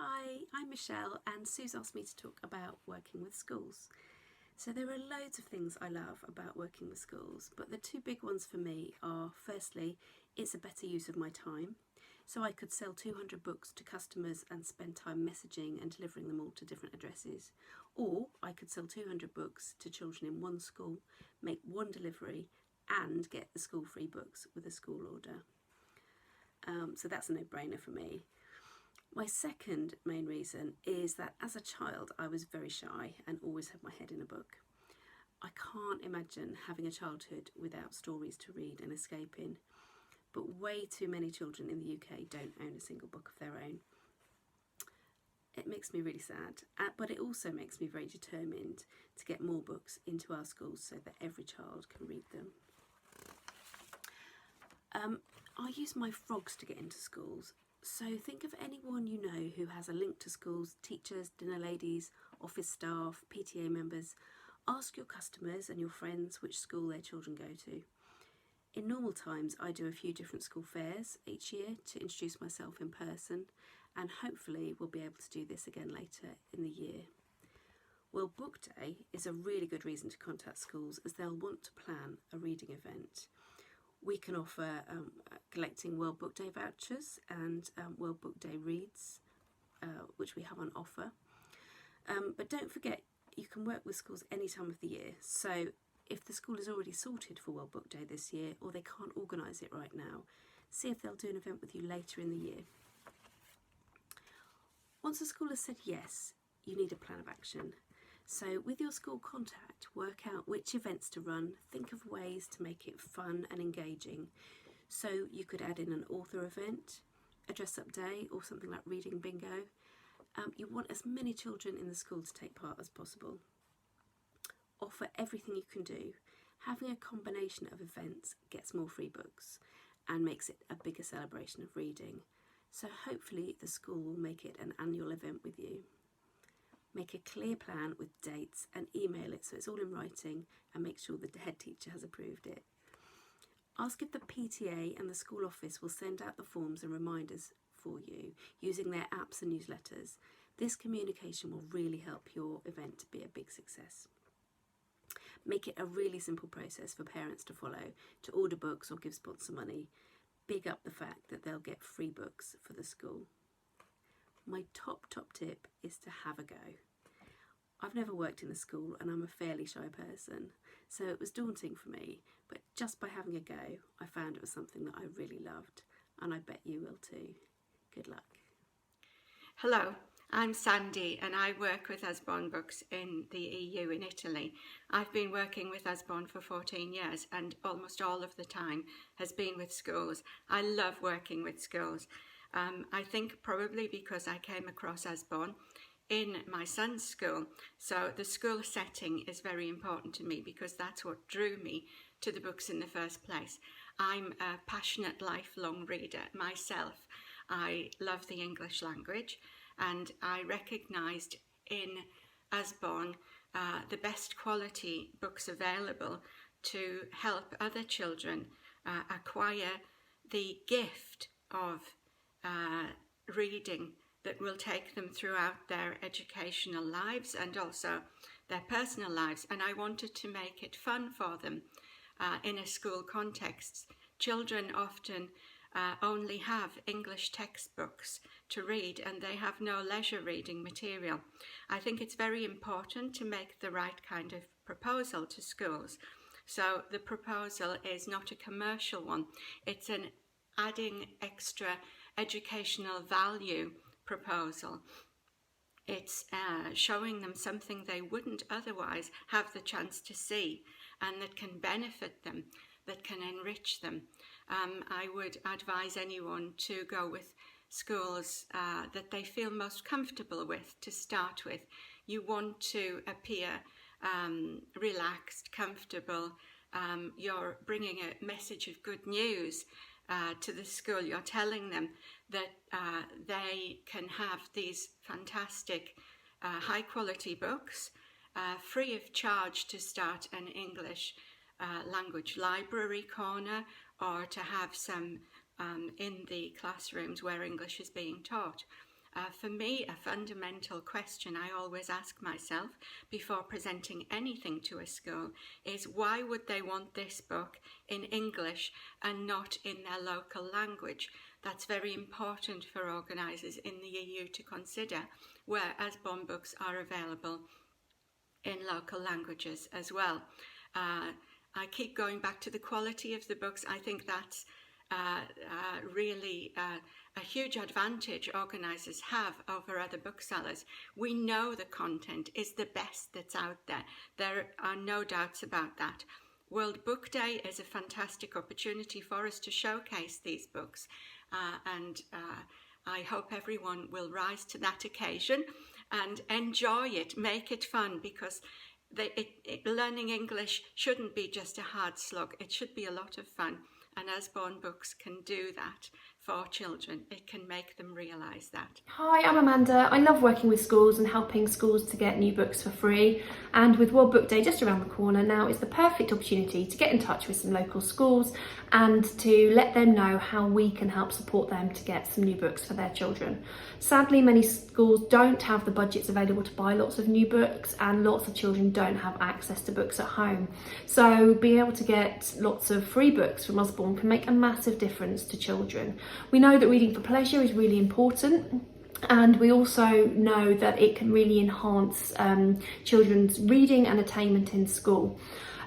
Hi, I'm Michelle and Sue's asked me to talk about working with schools. So there are loads of things I love about working with schools, but the two big ones for me are, firstly, it's a better use of my time. So I could sell 200 books to customers and spend time messaging and delivering them all to different addresses. Or I could sell 200 books to children in one school, make one delivery and get the school free books with a school order. So that's a no-brainer for me. My second main reason is that as a child I was very shy and always had my head in a book. I can't imagine having a childhood without stories to read and escape in, but way too many children in the UK don't own a single book of their own. It makes me really sad, but it also makes me very determined to get more books into our schools so that every child can read them. I use my frogs to get into schools. So think of anyone you know who has a link to schools, teachers, dinner ladies, office staff, PTA members. Ask your customers and your friends which school their children go to. In normal times, I do a few different school fairs each year to introduce myself in person, and hopefully we'll be able to do this again later in the year. World Book Day is a really good reason to contact schools as they'll want to plan a reading event. We can offer collecting World Book Day vouchers and World Book Day reads, which we have on offer. But don't forget, you can work with schools any time of the year. So if the school is already sorted for World Book Day this year, or they can't organise it right now, see if they'll do an event with you later in the year. Once a school has said yes, you need a plan of action. So with your school contact, work out which events to run, think of ways to make it fun and engaging. So you could add in an author event, a dress-up day, or something like reading bingo. You want as many children in the school to take part as possible. Offer everything you can do. Having a combination of events gets more free books and makes it a bigger celebration of reading. So hopefully the school will make it an annual event with you. Make a clear plan with dates and email it so it's all in writing, and make sure the head teacher has approved it. Ask if the PTA and the school office will send out the forms and reminders for you using their apps and newsletters. This communication will really help your event to be a big success. Make it a really simple process for parents to follow, to order books or give sponsor money. Big up the fact that they'll get free books for the school. My top tip is to have a go. I've never worked in a school and I'm a fairly shy person, so it was daunting for me, but just by having a go, I found it was something that I really loved, and I bet you will too. Good luck. Hello, I'm Sandy and I work with Usborne Books in the EU in Italy. I've been working with Usborne for 14 years and almost all of the time has been with schools. I love working with schools. I think probably because I came across Usborne in my son's school. So the school setting is very important to me because that's what drew me to the books in the first place. I'm a passionate lifelong reader myself. I love the English language, and I recognised in Usborne the best quality books available to help other children acquire the gift of reading that will take them throughout their educational lives and also their personal lives. And I wanted to make it fun for them in a school context. Children often only have English textbooks to read and they have no leisure reading material. I think it's very important to make the right kind of proposal to schools. So the proposal is not a commercial one. It's an adding extra educational value proposal. It's showing them something they wouldn't otherwise have the chance to see and that can benefit them, that can enrich them. I would advise anyone to go with schools that they feel most comfortable with to start with. You want to appear relaxed, comfortable. You're bringing a message of good news to the school. You're telling them that they can have these fantastic high quality books free of charge to start an English language library corner, or to have some in the classrooms where English is being taught. For me, a fundamental question I always ask myself before presenting anything to a school is, why would they want this book in English and not in their local language? That's very important for organisers in the EU to consider, where Usborne books are available in local languages as well. I keep going back to the quality of the books. I think that's really a huge advantage organisers have over other booksellers. We know the content is the best that's out there. There are no doubts about that. World Book Day is a fantastic opportunity for us to showcase these books, and I hope everyone will rise to that occasion and enjoy it, make it fun, because learning English shouldn't be just a hard slog. It should be a lot of fun, and Usborne books can do that for children. It can make them realise that. Hi, I'm Amanda. I love working with schools and helping schools to get new books for free. And with World Book Day just around the corner now, is the perfect opportunity to get in touch with some local schools and to let them know how we can help support them to get some new books for their children. Sadly, many schools don't have the budgets available to buy lots of new books, and lots of children don't have access to books at home. So being able to get lots of free books from Usborne can make a massive difference to children. We know that reading for pleasure is really important, and we also know that it can really enhance children's reading and attainment in school.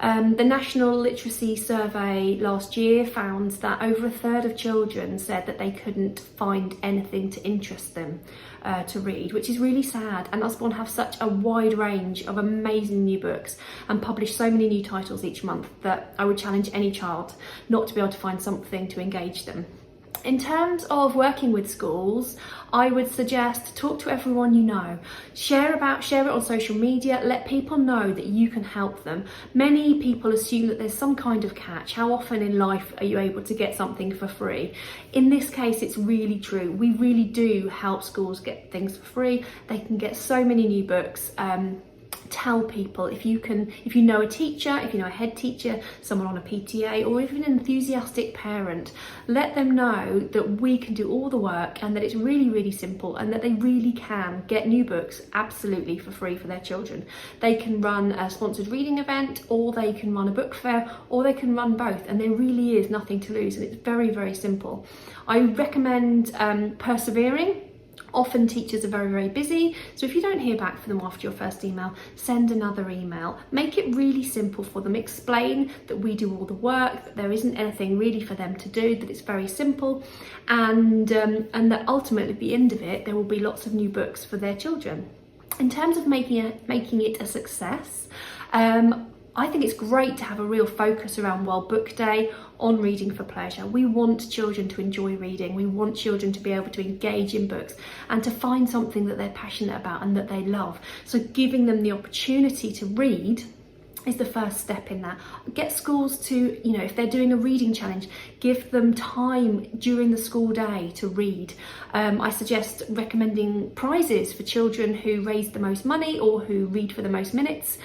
The National Literacy Survey last year found that over a third of children said that they couldn't find anything to interest them to read, which is really sad. And Usborne have such a wide range of amazing new books and publish so many new titles each month that I would challenge any child not to be able to find something to engage them. In terms of working with schools, I would suggest talk to everyone you know. Share it on social media, let people know that you can help them. Many people assume that there's some kind of catch. How often in life are you able to get something for free? In this case, it's really true. We really do help schools get things for free. They can get so many new books. Tell people, if you know a teacher, if you know a head teacher, someone on a PTA, or even an enthusiastic parent, let them know that we can do all the work and that it's really, really simple, and that they really can get new books absolutely for free for their children. They can run a sponsored reading event, or they can run a book fair, or they can run both, and there really is nothing to lose, and it's very, very simple. I recommend persevering. Often teachers are very, very busy, so if you don't hear back from them after your first email, send another email. Make it really simple for them. Explain that we do all the work, that there isn't anything really for them to do, that it's very simple, and that ultimately at the end of it, there will be lots of new books for their children. In terms of making it a success, I think it's great to have a real focus around World Book Day on reading for pleasure. We want children to enjoy reading. We want children to be able to engage in books and to find something that they're passionate about and that they love. So giving them the opportunity to read is the first step in that. Get schools to, if they're doing a reading challenge, give them time during the school day to read. I suggest recommending prizes for children who raise the most money or who read for the most minutes.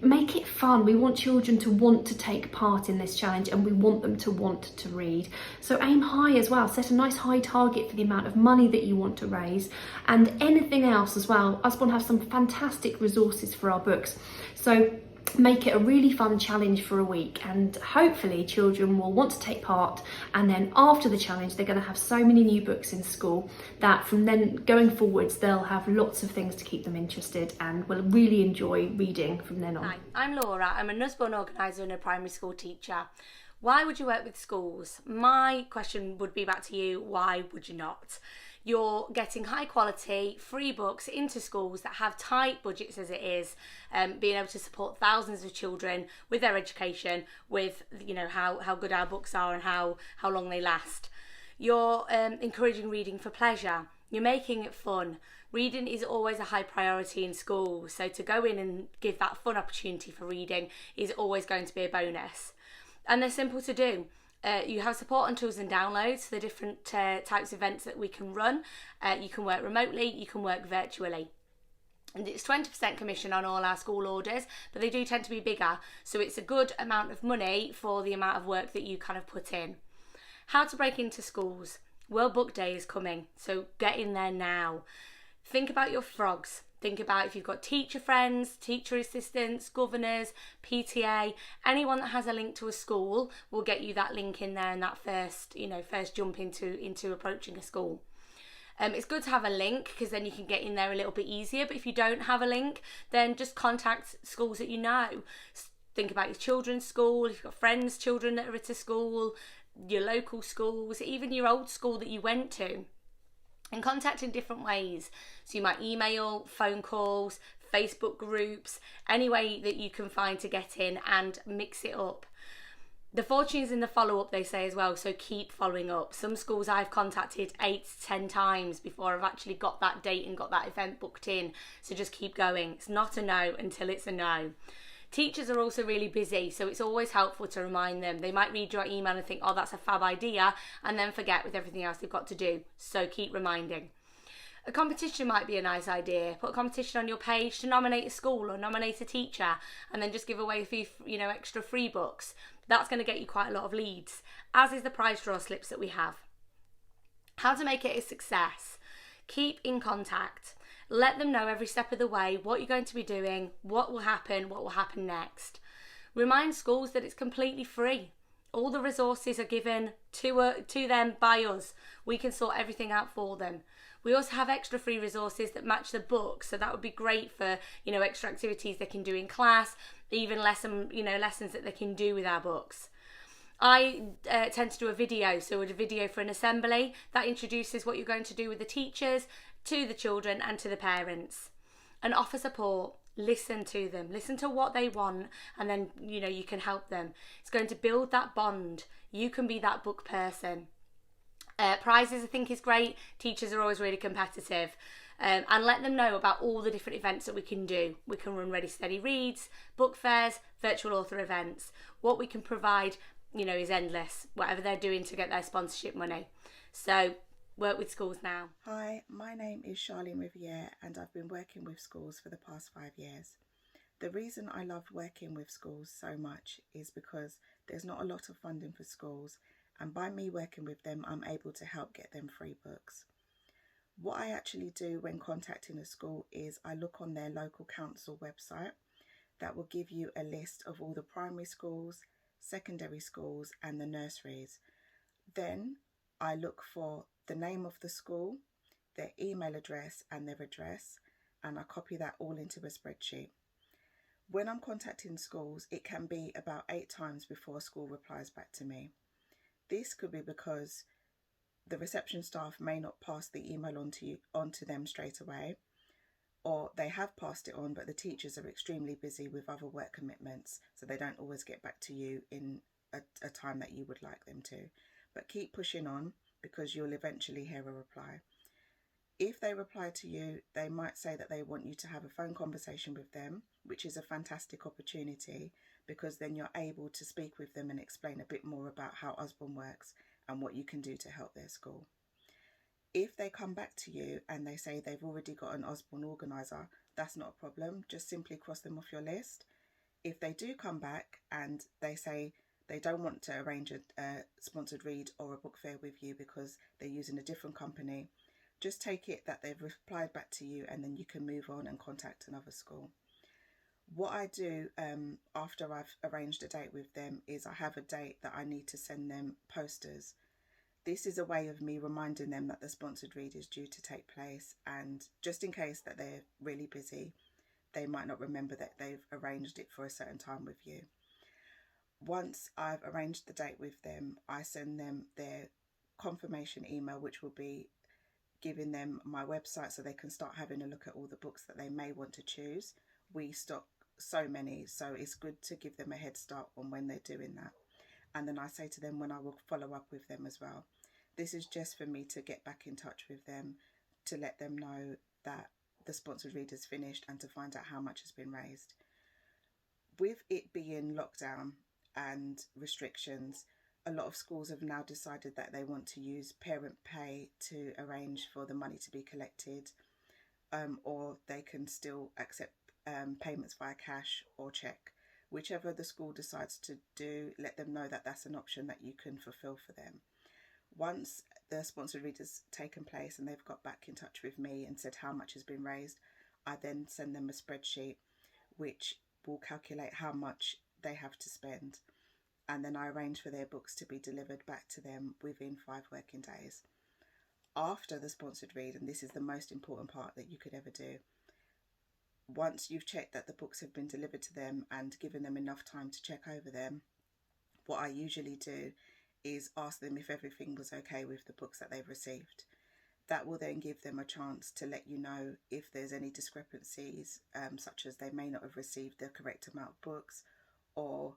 Make it fun. We want children to want to take part in this challenge, and we want them to want to read. So aim high as well. Set a nice high target for the amount of money that you want to raise, and anything else as well. Usborne have some fantastic resources for our books. So make it a really fun challenge for a week, and hopefully children will want to take part, and then after the challenge they're going to have so many new books in school that from then going forwards they'll have lots of things to keep them interested and will really enjoy reading from then on. Hi, I'm Laura. I'm a Usborne organiser and a primary school teacher. Why would you work with schools? My question would be back to you, why would you not? You're getting high quality free books into schools that have tight budgets as it is, being able to support thousands of children with their education, with how good our books are and how long they last. You're encouraging reading for pleasure. You're making it fun. Reading is always a high priority in school, so to go in and give that fun opportunity for reading is always going to be a bonus. And they're simple to do. You have support on tools and downloads for the different types of events that we can run. You can work remotely, you can work virtually. And it's 20% commission on all our school orders, but they do tend to be bigger. So it's a good amount of money for the amount of work that you kind of put in. How to break into schools. World Book Day is coming, so get in there now. Think about your frogs. Think about if you've got teacher friends, teacher assistants, governors, PTA, anyone that has a link to a school will get you that link in there and that first jump into approaching a school. It's good to have a link because then you can get in there a little bit easier. But if you don't have a link, then just contact schools that you know. Think about your children's school, if you've got friends, children that are at a school, your local schools, even your old school that you went to. And contact in different ways. So you might email, phone calls, Facebook groups, any way that you can find to get in and mix it up. The fortune is in the follow-up, they say as well, so keep following up. Some schools I've contacted 8 to 10 times before I've actually got that date and got that event booked in. So just keep going. It's not a no until it's a no. Teachers are also really busy, so it's always helpful to remind them. They might read your email and think, oh, that's a fab idea, and then forget with everything else they've got to do. So keep reminding. A competition might be a nice idea. Put a competition on your page to nominate a school or nominate a teacher, and then just give away a few, extra free books. That's going to get you quite a lot of leads, as is the prize draw slips that we have. How to make it a success. Keep in contact. Let them know every step of the way what you're going to be doing, what will happen next. Remind schools that it's completely free. All the resources are given to them by us. We can sort everything out for them. We also have extra free resources that match the book, so that would be great for extra activities they can do in class, even lessons that they can do with our books. I tend to do a video for an assembly that introduces what you're going to do with the teachers, to the children and to the parents, and offer support. Listen to them, listen to what they want, and then you can help them. It's going to build that bond. You can be that book person. Prizes I think is great. Teachers are always really competitive, and let them know about all the different events that we can do. We can run Ready Steady Reads, book fairs, virtual author events. What we can provide is endless, whatever they're doing to get their sponsorship money. So work with schools now. Hi, my name is Charlene Riviere and I've been working with schools for the past 5 years. The reason I love working with schools so much is because there's not a lot of funding for schools, and by me working with them I'm able to help get them free books. What I actually do when contacting a school is I look on their local council website that will give you a list of all the primary schools, secondary schools and the nurseries. Then I look for the name of the school, their email address and their address, and I copy that all into a spreadsheet. When I'm contacting schools, it can be about 8 times before a school replies back to me. This could be because the reception staff may not pass the email on to them straight away, or they have passed it on but the teachers are extremely busy with other work commitments, so they don't always get back to you in a time that you would like them to. But keep pushing on, because you'll eventually hear a reply. If they reply to you, they might say that they want you to have a phone conversation with them, which is a fantastic opportunity, because then you're able to speak with them and explain a bit more about how Osborne works and what you can do to help their school. If they come back to you and they say they've already got an Osborne organiser, that's not a problem. Just simply cross them off your list. If they do come back and they say they don't want to arrange a sponsored read or a book fair with you because they're using a different company, just take it that they've replied back to you, and then you can move on and contact another school. What I do after I've arranged a date with them is I have a date that I need to send them posters. This is a way of me reminding them that the sponsored read is due to take place, and just in case that they're really busy, they might not remember that they've arranged it for a certain time with you. Once I've arranged the date with them, I send them their confirmation email, which will be giving them my website so they can start having a look at all the books that they may want to choose. We stock so many, so it's good to give them a head start on when they're doing that. And then I say to them when I will follow up with them as well. This is just for me to get back in touch with them, to let them know that the sponsored read is finished and to find out how much has been raised. With it being lockdown and restrictions, a lot of schools have now decided that they want to use parent pay to arrange for the money to be collected, or they can still accept payments via cash or cheque. Whichever the school decides to do, let them know that that's an option that you can fulfill for them. Once the sponsored read has taken place and they've got back in touch with me and said how much has been raised, I then send them a spreadsheet which will calculate how much they have to spend, and then I arrange for their books to be delivered back to them within 5 working days. After the sponsored read, and this is the most important part that you could ever do, once you've checked that the books have been delivered to them and given them enough time to check over them, what I usually do is ask them if everything was okay with the books that they've received. That will then give them a chance to let you know if there's any discrepancies, such as they may not have received the correct amount of books, or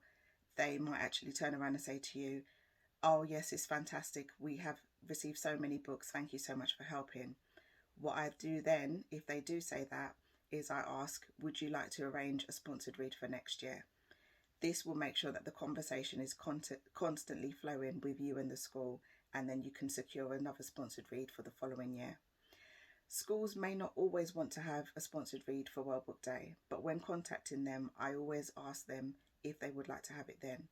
they might actually turn around and say to you, oh yes, it's fantastic, we have received so many books, thank you so much for helping. What I do then, if they do say that, is I ask, would you like to arrange a sponsored read for next year? This will make sure that the conversation is constantly flowing with you and the school, and then you can secure another sponsored read for the following year. Schools may not always want to have a sponsored read for World Book Day, but when contacting them, I always ask them if they would like to have it then.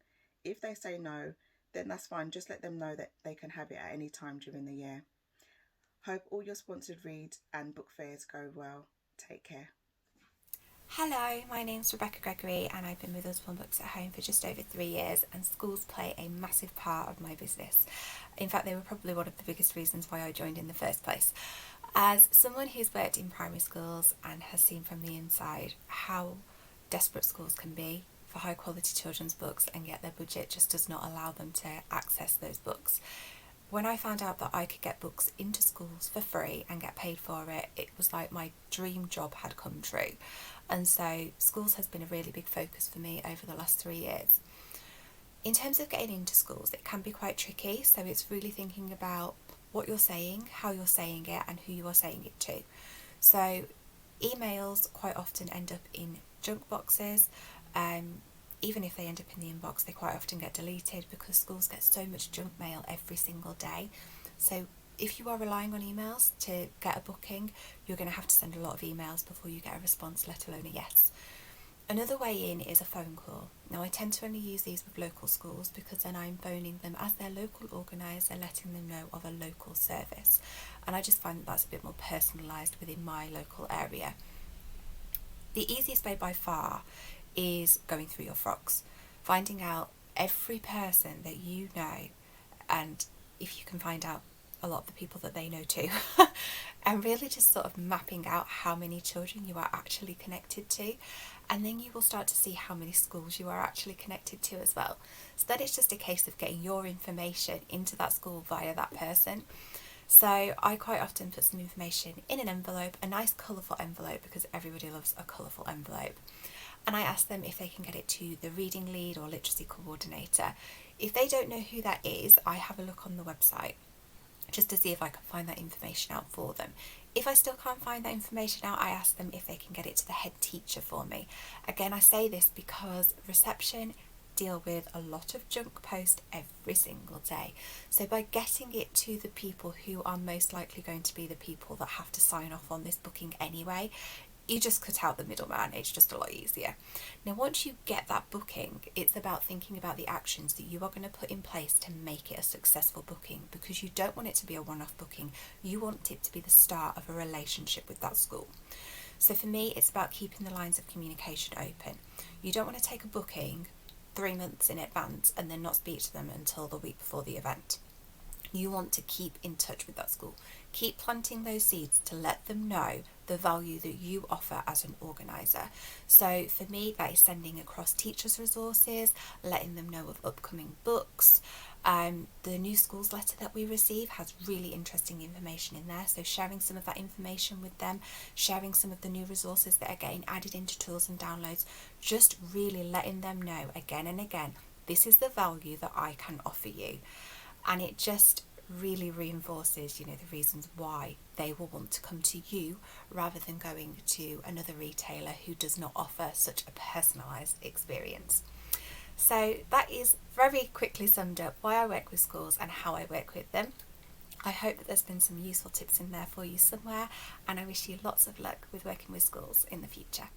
If they say no, then that's fine. Just let them know that they can have it at any time during the year. Hope all your sponsored reads and book fairs go well. Take care. Hello, my name's Rebecca Gregory and I've been with Usborne Books at Home for just over 3 years, and schools play a massive part of my business. In fact, they were probably one of the biggest reasons why I joined in the first place. As someone who's worked in primary schools and has seen from the inside how desperate schools can be for high quality children's books, and yet their budget just does not allow them to access those books. When I found out that I could get books into schools for free and get paid for it, it was like my dream job had come true. And so schools has been a really big focus for me over the last 3 years. In terms of getting into schools, it can be quite tricky, so it's really thinking about what you're saying, how you're saying it, and who you are saying it to. So emails quite often end up in junk boxes. Even if they end up in the inbox, they quite often get deleted because schools get so much junk mail every single day. So if you are relying on emails to get a booking, you're going to have to send a lot of emails before you get a response, let alone a yes. Another way in is a phone call. Now, I tend to only use these with local schools because then I'm phoning them as their local organiser, letting them know of a local service. And I just find that that's a bit more personalised within my local area. The easiest way by far is going through your frogs, finding out every person that you know, and if you can find out a lot of the people that they know too, and really just sort of mapping out how many children you are actually connected to, and then you will start to see how many schools you are actually connected to as well. So then it's just a case of getting your information into that school via that person. So I quite often put some information in an envelope, a nice colourful envelope, because everybody loves a colourful envelope. And I ask them if they can get it to the reading lead or literacy coordinator. If they don't know who that is, I have a look on the website just to see if I can find that information out for them. If I still can't find that information out, I ask them if they can get it to the head teacher for me. Again, I say this because reception deal with a lot of junk post every single day. So by getting it to the people who are most likely going to be the people that have to sign off on this booking anyway, you just cut out the middleman. It's just a lot easier. Now, once you get that booking, it's about thinking about the actions that you are going to put in place to make it a successful booking, because you don't want it to be a one-off booking. You want it to be the start of a relationship with that school. So for me, it's about keeping the lines of communication open. You don't want to take a booking 3 months in advance and then not speak to them until the week before the event. You want to keep in touch with that school. Keep planting those seeds to let them know the value that you offer as an organiser. So for me, that is sending across teachers' resources, letting them know of upcoming books. The new schools letter that we receive has really interesting information in there, so sharing some of that information with them, sharing some of the new resources that are getting added into tools and downloads, just really letting them know again and again, this is the value that I can offer you. And it just really reinforces, the reasons why they will want to come to you rather than going to another retailer who does not offer such a personalised experience. So that is very quickly summed up why I work with schools and how I work with them. I hope that there's been some useful tips in there for you somewhere, and I wish you lots of luck with working with schools in the future.